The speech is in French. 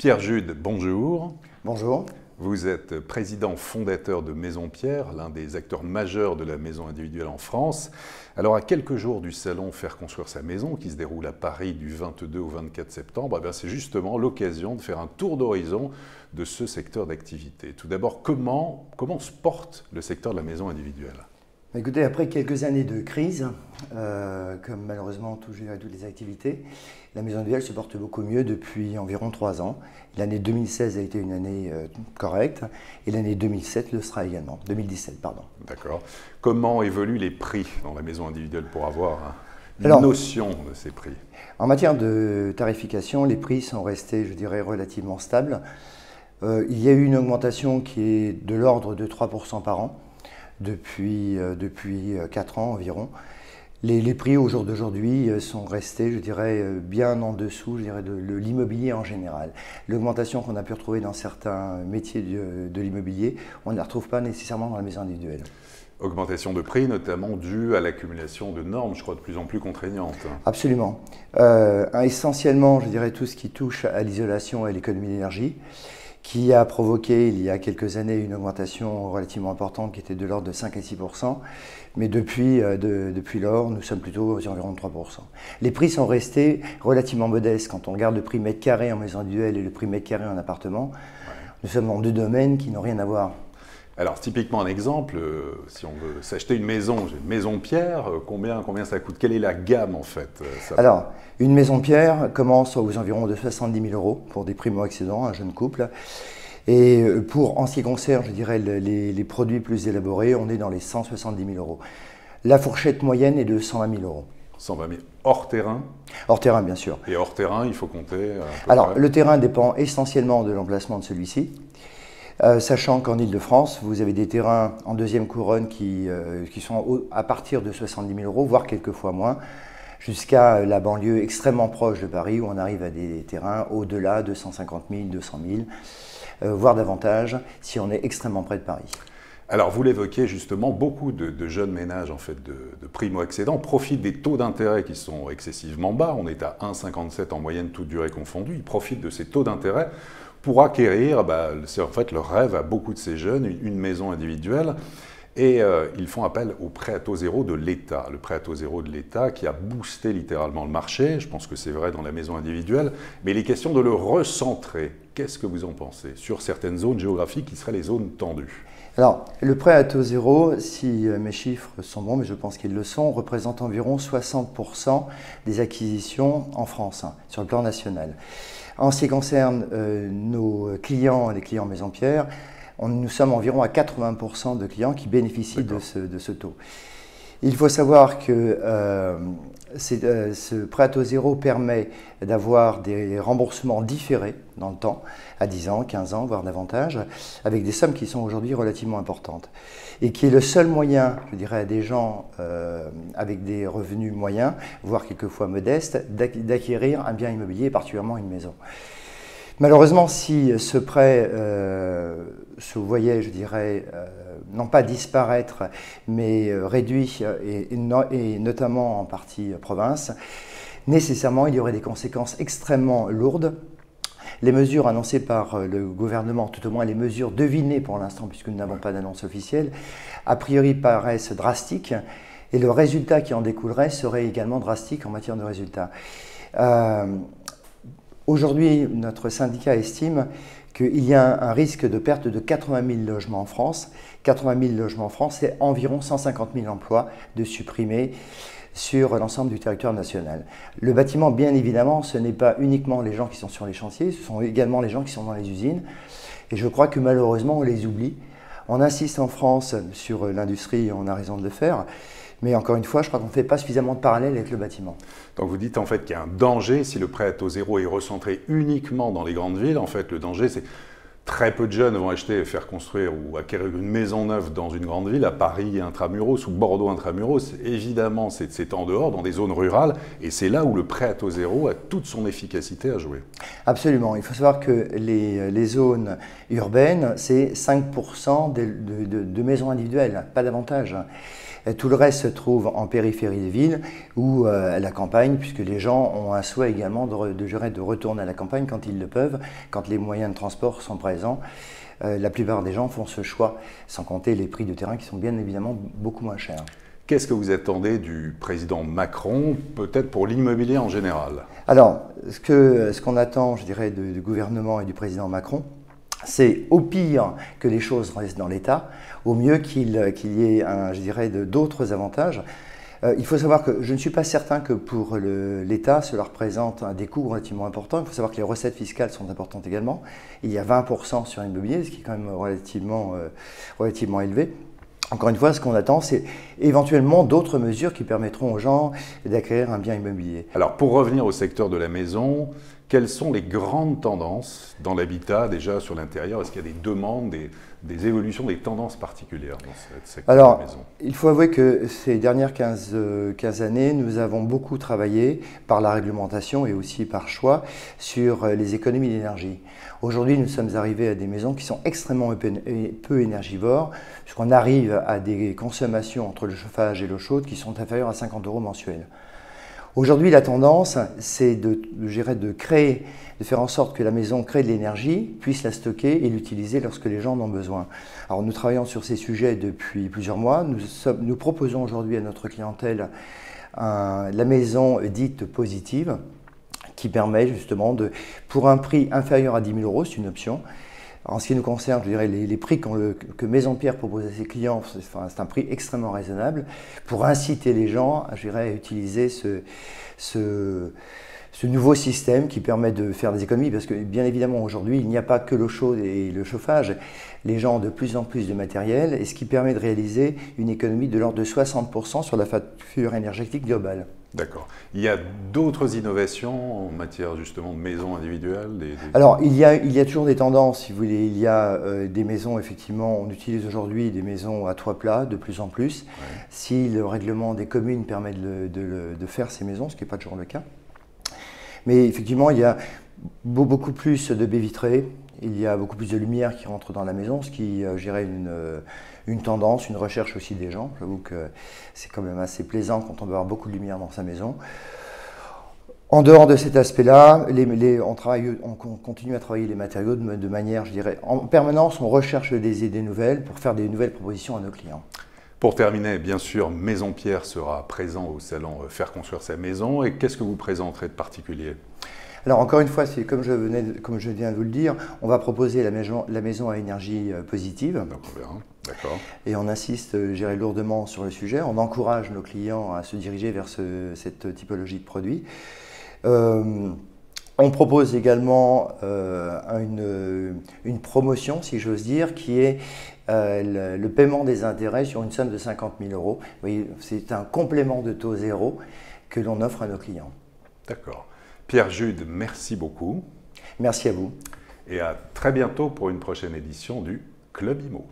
Pierre Jude, bonjour. Bonjour. Vous êtes président fondateur de Maison Pierre, l'un des acteurs majeurs de la maison individuelle en France. Alors à quelques jours du salon Faire construire sa maison, qui se déroule à Paris du 22 au 24 septembre, c'est justement l'occasion de faire un tour d'horizon de ce secteur d'activité. Tout d'abord, comment se porte le secteur de la maison individuelle ? Écoutez, après quelques années de crise, comme malheureusement toutes les activités, la maison individuelle se porte beaucoup mieux depuis environ 3 ans. L'année 2016 a été une année correcte et l'année 2007 le sera également. 2017, pardon. D'accord. Comment évoluent les prix dans la maison individuelle pour avoir une notion de ces prix? En matière de tarification, les prix sont restés, je dirais, relativement stables. Il y a eu une augmentation qui est de l'ordre de 3% par an. Depuis 4 ans environ. Les prix au jour d'aujourd'hui sont restés, je dirais, bien en dessous, je dirais, de l'immobilier en général. L'augmentation qu'on a pu retrouver dans certains métiers de l'immobilier, on ne la retrouve pas nécessairement dans la maison individuelle. Augmentation de prix, notamment due à l'accumulation de normes, je crois, de plus en plus contraignantes. Absolument. Essentiellement, je dirais, tout ce qui touche à l'isolation et à l'économie d'énergie, qui a provoqué il y a quelques années une augmentation relativement importante qui était de l'ordre de 5 à 6%, mais depuis lors, nous sommes plutôt aux environs de 3%. Les prix sont restés relativement modestes. Quand on regarde le prix mètre carré en maison individuelle et le prix mètre carré en appartement, nous sommes dans 2 domaines qui n'ont rien à voir. Alors typiquement un exemple, si on veut s'acheter une maison, j'ai une maison Pierre, combien ça coûte? Quelle est la gamme en fait? Alors, une maison Pierre commence aux environs de 70 000 € pour des primo-accédants, un jeune couple. Et en ce qui concerne, je dirais, les produits plus élaborés, on est dans les 170 000 €. La fourchette moyenne est de 120 000 €. 120 000 hors terrain? Hors terrain, bien sûr. Et hors terrain, il faut compter Alors, le terrain dépend essentiellement de l'emplacement de celui-ci. Sachant qu'en Ile-de-France, vous avez des terrains en deuxième couronne qui sont à partir de 70 000 €, voire quelquefois moins, jusqu'à la banlieue extrêmement proche de Paris, où on arrive à des terrains au-delà de 150 000, 200 000, voire davantage, si on est extrêmement près de Paris. Alors, vous l'évoquez justement, beaucoup de jeunes ménages en fait, de primo-accédants profitent des taux d'intérêt qui sont excessivement bas. On est à 1,57 en moyenne, toute durée confondue. Ils profitent de ces taux d'intérêt pour acquérir, c'est en fait le rêve à beaucoup de ces jeunes, une maison individuelle. Et ils font appel au prêt à taux zéro de l'État. Le prêt à taux zéro de l'État qui a boosté littéralement le marché. Je pense que c'est vrai dans la maison individuelle. Mais il est question de le recentrer. Qu'est-ce que vous en pensez sur certaines zones géographiques qui seraient les zones tendues? Alors, le prêt à taux zéro, si mes chiffres sont bons, mais je pense qu'ils le sont, représente environ 60% des acquisitions en France, sur le plan national. En ce qui concerne nos clients, les clients Maison Pierre, nous sommes environ à 80% de clients qui bénéficient de ce taux. Il faut savoir que ce prêt à taux zéro permet d'avoir des remboursements différés dans le temps, à 10 ans, 15 ans, voire davantage, avec des sommes qui sont aujourd'hui relativement importantes. Et qui est le seul moyen, je dirais, à des gens avec des revenus moyens, voire quelquefois modestes, d'acquérir un bien immobilier, particulièrement une maison. Malheureusement, si ce prêt se voyait, je dirais, non pas disparaître, mais réduit, et notamment en partie province, nécessairement il y aurait des conséquences extrêmement lourdes. Les mesures annoncées par le gouvernement, tout au moins les mesures devinées pour l'instant, puisque nous n'avons pas d'annonce officielle, a priori paraissent drastiques, et le résultat qui en découlerait serait également drastique en matière de résultats. Aujourd'hui, notre syndicat estime qu'il y a un risque de perte de 80 000 logements en France. 80 000 logements en France, c'est environ 150 000 emplois de supprimés sur l'ensemble du territoire national. Le bâtiment, bien évidemment, ce n'est pas uniquement les gens qui sont sur les chantiers, ce sont également les gens qui sont dans les usines. Et je crois que malheureusement, on les oublie. On insiste en France sur l'industrie, on a raison de le faire. Mais encore une fois, je crois qu'on ne fait pas suffisamment de parallèles avec le bâtiment. Donc vous dites en fait qu'il y a un danger si le prêt à taux zéro est recentré uniquement dans les grandes villes. En fait, le danger, c'est Très peu de jeunes vont acheter, faire construire ou acquérir une maison neuve dans une grande ville, à Paris intramuros ou Bordeaux intramuros. Évidemment, c'est en dehors, dans des zones rurales, et c'est là où le prêt à taux zéro a toute son efficacité à jouer. Absolument. Il faut savoir que les zones urbaines, c'est 5% de maisons individuelles, pas davantage. Tout le reste se trouve en périphérie des villes ou à la campagne, puisque les gens ont un souhait également de retourner à la campagne quand ils le peuvent, quand les moyens de transport sont présents. La plupart des gens font ce choix, sans compter les prix de terrain qui sont bien évidemment beaucoup moins chers. Qu'est-ce que vous attendez du président Macron, peut-être pour l'immobilier en général? Alors, ce qu'on attend, je dirais, du gouvernement et du président Macron, c'est au pire que les choses restent dans l'état, au mieux qu'il y ait, je dirais, d'autres avantages. Il faut savoir que je ne suis pas certain que pour l'État, cela représente des coûts relativement importants. Il faut savoir que les recettes fiscales sont importantes également. Il y a 20% sur l'immobilier, ce qui est quand même relativement élevé. Encore une fois, ce qu'on attend, c'est éventuellement d'autres mesures qui permettront aux gens d'acquérir un bien immobilier. Alors, pour revenir au secteur de la maison, quelles sont les grandes tendances dans l'habitat, déjà sur l'intérieur? Est-ce qu'il y a des demandes, des évolutions, des tendances particulières dans ce secteur de la maison? Il faut avouer que ces dernières 15 années, nous avons beaucoup travaillé par la réglementation et aussi par choix sur les économies d'énergie. Aujourd'hui, nous sommes arrivés à des maisons qui sont extrêmement peu énergivores, puisqu'on arrive à des consommations entre le chauffage et l'eau chaude qui sont inférieures à 50 € mensuels. Aujourd'hui, la tendance, c'est de faire en sorte que la maison crée de l'énergie, puisse la stocker et l'utiliser lorsque les gens en ont besoin. Alors, nous travaillons sur ces sujets depuis plusieurs mois. Nous proposons aujourd'hui à notre clientèle la maison dite positive, qui permet justement pour un prix inférieur à 10 000 €, c'est une option. En ce qui nous concerne, je dirais, les prix que Maison Pierre propose à ses clients, c'est un prix extrêmement raisonnable pour inciter les gens, je dirais, à utiliser ce nouveau système qui permet de faire des économies, parce que bien évidemment aujourd'hui il n'y a pas que l'eau chaude et le chauffage, les gens ont de plus en plus de matériel, et ce qui permet de réaliser une économie de l'ordre de 60% sur la facture énergétique globale. D'accord. Il y a d'autres innovations en matière justement de maisons individuelles? Alors, il y a toujours des tendances, si vous voulez. Il y a des maisons, effectivement, on utilise aujourd'hui des maisons à toit plat de plus en plus. Ouais. Si le règlement des communes permet de faire ces maisons, ce qui n'est pas toujours le cas. Mais effectivement, il y a beaucoup plus de baies vitrées, il y a beaucoup plus de lumière qui rentre dans la maison, ce qui, je dirais, une tendance, une recherche aussi des gens. J'avoue que c'est quand même assez plaisant quand on veut avoir beaucoup de lumière dans sa maison. En dehors de cet aspect-là, on continue à travailler les matériaux de manière, je dirais, en permanence, on recherche des idées nouvelles pour faire des nouvelles propositions à nos clients. Pour terminer, bien sûr, Maison Pierre sera présent au salon Faire construire sa maison. Et qu'est-ce que vous présenterez de particulier? Alors encore une fois, c'est comme je viens de vous le dire, on va proposer la maison à énergie positive. Donc on verra, d'accord. Et on insiste, je dirais, lourdement sur le sujet. On encourage nos clients à se diriger vers cette typologie de produit. On propose également une promotion, si j'ose dire, qui est le paiement des intérêts sur une somme de 50 000 €. Vous voyez, c'est un complément de taux zéro que l'on offre à nos clients. D'accord. Pierre Jude, merci beaucoup. Merci à vous. Et à très bientôt pour une prochaine édition du Club Immo.